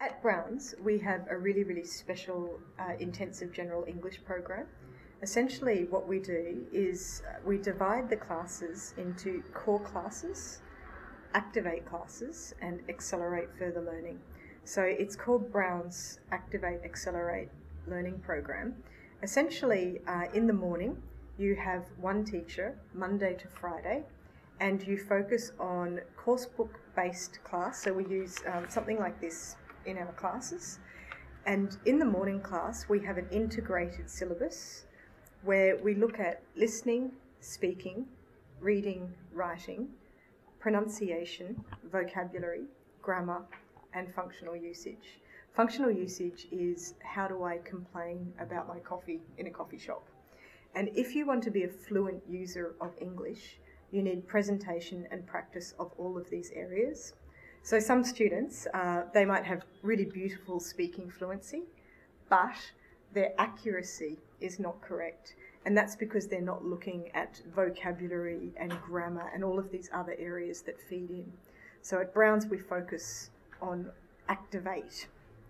At Brown's, we have a really special intensive general English program. Essentially what we do is we divide the classes into core classes, activate classes, and accelerate further learning. So it's called Brown's Activate Accelerate Learning Program. Essentially, in the morning, you have one teacher, Monday to Friday, and you focus on coursebook-based class. So we use something like this in our classes. And in the morning class, we have an integrated syllabus where we look at listening, speaking, reading, writing, pronunciation, vocabulary, grammar, and functional usage. Functional usage is how do I complain about my coffee in a coffee shop. And if you want to be a fluent user of English, you need presentation and practice of all of these areas. So some students, they might have really beautiful speaking fluency, but their accuracy is not correct. And that's because they're not looking at vocabulary and grammar and all of these other areas that feed in. So at Brown's, we focus on activate,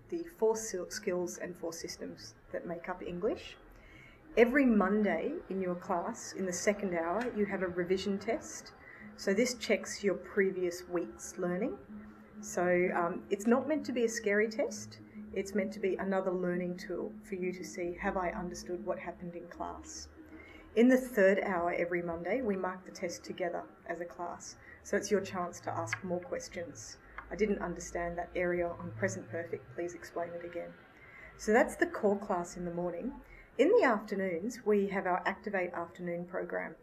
the 4 skills and 4 systems that make up English. Every Monday in your class, in the second hour, you have a revision test. So this checks your previous week's learning. So it's not meant to be a scary test. It's meant to be another learning tool for you to see, have I understood what happened in class? In the third hour every Monday, we mark the test together as a class. So it's your chance to ask more questions. I didn't understand that area on present perfect, please explain it again. So that's the core class in the morning. In the afternoons, we have our Activate Afternoon program.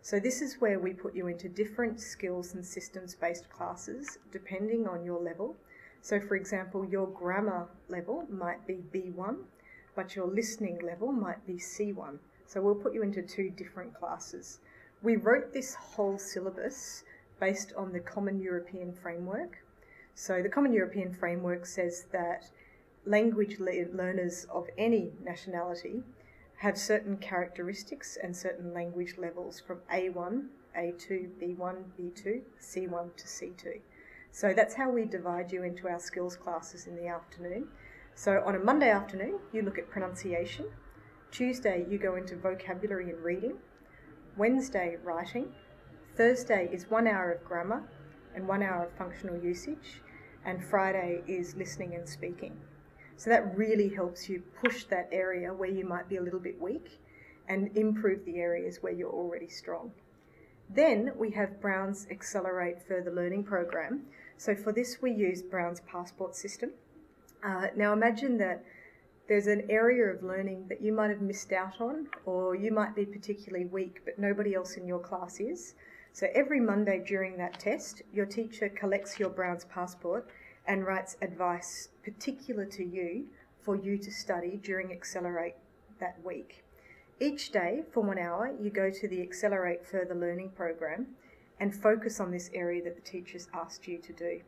So this is where we put you into different skills and systems-based classes depending on your level. So for example, your grammar level might be B1, but your listening level might be C1. So we'll put you into 2 different classes. We wrote this whole syllabus based on the Common European Framework. So the Common European Framework says that language learners of any nationality have certain characteristics and certain language levels from A1, A2, B1, B2, C1 to C2. So that's how we divide you into our skills classes in the afternoon. So on a Monday afternoon, you look at pronunciation. Tuesday, you go into vocabulary and reading. Wednesday, writing. Thursday is 1 hour of grammar and 1 hour of functional usage. And Friday is listening and speaking. So that really helps you push that area where you might be a little bit weak and improve the areas where you're already strong. Then we have Brown's Accelerate Further Learning program. So for this we use Brown's passport system. Now imagine that there's an area of learning that you might have missed out on, or you might be particularly weak but nobody else in your class is. So every Monday during that test, your teacher collects your Brown's passport and writes advice particular to you for you to study during Accelerate that week. Each day, for 1 hour, you go to the Accelerate Further Learning program and focus on this area that the teacher's asked you to do.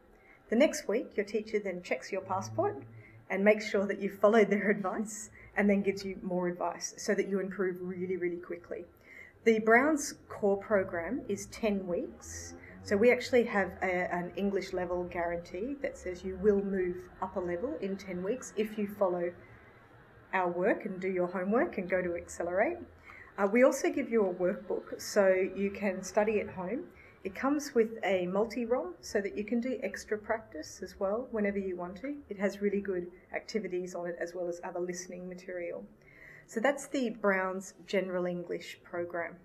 The next week, your teacher then checks your passport and makes sure that you followed their advice and then gives you more advice so that you improve really quickly. The Brown's core program is 10 weeks. So we actually have an English level guarantee that says you will move up a level in 10 weeks if you follow our work and do your homework and go to Accelerate. We also give you a workbook so you can study at home. It comes with a multi-ROM so that you can do extra practice as well whenever you want to. It has really good activities on it as well as other listening material. So that's the Brown's General English program.